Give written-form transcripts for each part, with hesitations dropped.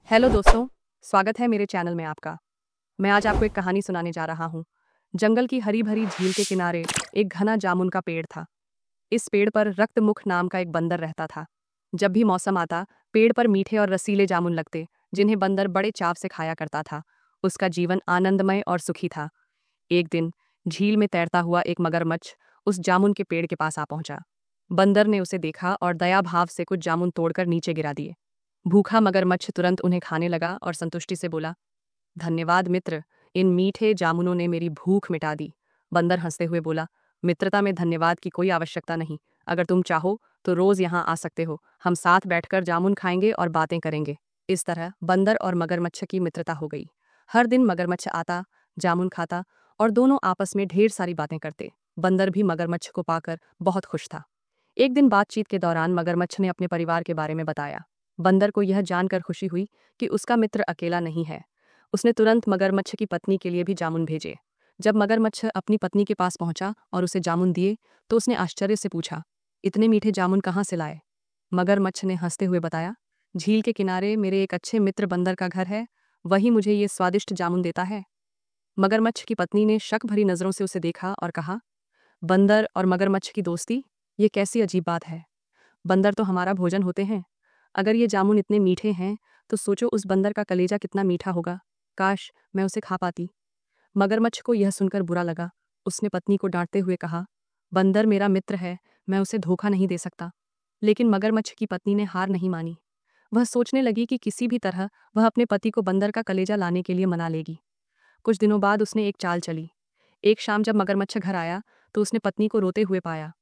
Hello दोस्तों, स्वागत है मेरे चैनल में आपका। मैं आज आपको एक कहानी सुनाने जा रहा हूँ। जंगल की हरी भरी झील के किनारे एक घना जामुन का पेड़ था। इस पेड़ पर रक्तमुख नाम का एक बंदर रहता था। जब भी मौसम आता, पेड़ पर मीठे और रसीले जामुन लगते, जिन्हें बंदर बड़े चाव से खाया करता था। उसका जीवन आनंदमय और सुखी था। एक दिन झील में तैरता हुआ एक मगरमच्छ उस जामुन के पेड़ के पास आ पहुंचा। बंदर ने उसे देखा और दया भाव से कुछ जामुन तोड़कर नीचे गिरा दिए। भूखा मगरमच्छ तुरंत उन्हें खाने लगा और संतुष्टि से बोला, धन्यवाद मित्र, इन मीठे जामुनों ने मेरी भूख मिटा दी। बंदर हंसते हुए बोला, मित्रता में धन्यवाद की कोई आवश्यकता नहीं। अगर तुम चाहो तो रोज यहाँ आ सकते हो। हम साथ बैठकर जामुन खाएंगे और बातें करेंगे। इस तरह बंदर और मगरमच्छ की मित्रता हो गई। हर दिन मगरमच्छ आता, जामुन खाता और दोनों आपस में ढेर सारी बातें करते। बंदर भी मगरमच्छ को पाकर बहुत खुश था। एक दिन बातचीत के दौरान मगरमच्छ ने अपने परिवार के बारे में बताया। बंदर को यह जानकर खुशी हुई कि उसका मित्र अकेला नहीं है। उसने तुरंत मगरमच्छ की पत्नी के लिए भी जामुन भेजे। जब मगरमच्छ अपनी पत्नी के पास पहुंचा और उसे जामुन दिए तो उसने आश्चर्य से पूछा, इतने मीठे जामुन कहाँ से लाए? मगरमच्छ ने हंसते हुए बताया, झील के किनारे मेरे एक अच्छे मित्र बंदर का घर है, वही मुझे ये स्वादिष्ट जामुन देता है। मगरमच्छ की पत्नी ने शक भरी नजरों से उसे देखा और कहा, बंदर और मगरमच्छ की दोस्ती, ये कैसी अजीब बात है। बंदर तो हमारा भोजन होते हैं। अगर ये जामुन इतने मीठे हैं तो सोचो उस बंदर का कलेजा कितना मीठा होगा। काश मैं उसे खा पाती। मगरमच्छ को यह सुनकर बुरा लगा। उसने पत्नी को डांटते हुए कहा, बंदर मेरा मित्र है, मैं उसे धोखा नहीं दे सकता। लेकिन मगरमच्छ की पत्नी ने हार नहीं मानी। वह सोचने लगी कि किसी भी तरह वह अपने पति को बंदर का कलेजा लाने के लिए मना लेगी। कुछ दिनों बाद उसने एक चाल चली। एक शाम जब मगरमच्छ घर आया तो उसने पत्नी को रोते हुए पाया।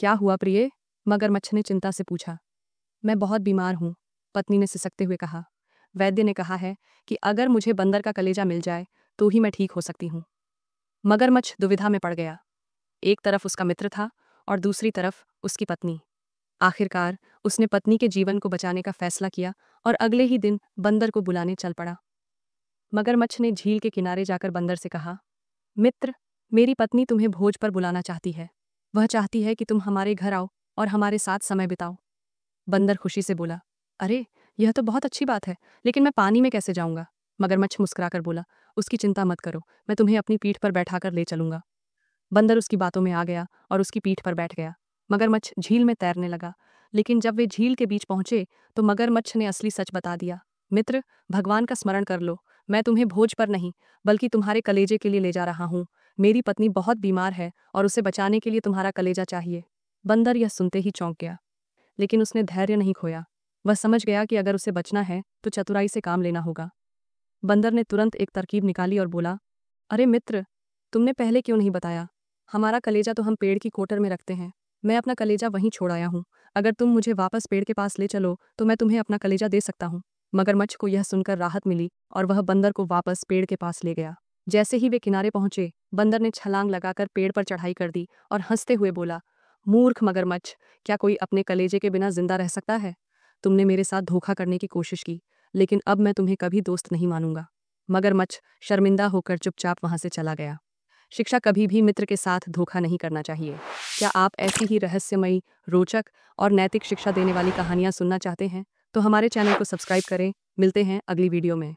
क्या हुआ प्रिय? मगरमच्छ ने चिंता से पूछा। मैं बहुत बीमार हूँ, पत्नी ने सिसकते हुए कहा। वैद्य ने कहा है कि अगर मुझे बंदर का कलेजा मिल जाए तो ही मैं ठीक हो सकती हूँ। मगरमच्छ दुविधा में पड़ गया। एक तरफ उसका मित्र था और दूसरी तरफ उसकी पत्नी। आखिरकार उसने पत्नी के जीवन को बचाने का फैसला किया और अगले ही दिन बंदर को बुलाने चल पड़ा। मगरमच्छ ने झील के किनारे जाकर बंदर से कहा, मित्र, मेरी पत्नी तुम्हें भोज पर बुलाना चाहती है। वह चाहती है कि तुम हमारे घर आओ और हमारे साथ समय बिताओ। बंदर खुशी से बोला, अरे यह तो बहुत अच्छी बात है, लेकिन मैं पानी में कैसे जाऊंगा? मगरमच्छ मुस्कुराकर बोला, उसकी चिंता मत करो, मैं तुम्हें अपनी पीठ पर बैठाकर ले चलूंगा। बंदर उसकी बातों में आ गया और उसकी पीठ पर बैठ गया। मगरमच्छ झील में तैरने लगा, लेकिन जब वे झील के बीच पहुंचे तो मगरमच्छ ने असली सच बता दिया। मित्र, भगवान का स्मरण कर लो, मैं तुम्हें भोज पर नहीं बल्कि तुम्हारे कलेजे के लिए ले जा रहा हूँ। मेरी पत्नी बहुत बीमार है और उसे बचाने के लिए तुम्हारा कलेजा चाहिए। बंदर यह सुनते ही चौंक गया, लेकिन उसने धैर्य नहीं खोया। वह समझ गया कि अगर उसे बचना है तो चतुराई से काम लेना होगा। बंदर ने तुरंत एक तरकीब निकाली और बोला, अरे मित्र, तुमने पहले क्यों नहीं बताया? हमारा कलेजा तो हम पेड़ की कोटर में रखते हैं। मैं अपना कलेजा वहीं छोड़ आया हूँ। अगर तुम मुझे वापस पेड़ के पास ले चलो तो मैं तुम्हें अपना कलेजा दे सकता हूँ। मगरमच्छ को यह सुनकर राहत मिली और वह बंदर को वापस पेड़ के पास ले गया। जैसे ही वे किनारे पहुंचे, बंदर ने छलांग लगाकर पेड़ पर चढ़ाई कर दी और हंसते हुए बोला, मूर्ख मगरमच्छ, क्या कोई अपने कलेजे के बिना जिंदा रह सकता है? तुमने मेरे साथ धोखा करने की कोशिश की, लेकिन अब मैं तुम्हें कभी दोस्त नहीं मानूंगा। मगरमच्छ शर्मिंदा होकर चुपचाप वहां से चला गया। शिक्षा, कभी भी मित्र के साथ धोखा नहीं करना चाहिए। क्या आप ऐसी ही रहस्यमयी, रोचक और नैतिक शिक्षा देने वाली कहानियां सुनना चाहते हैं तो हमारे चैनल को सब्सक्राइब करें। मिलते हैं अगली वीडियो में।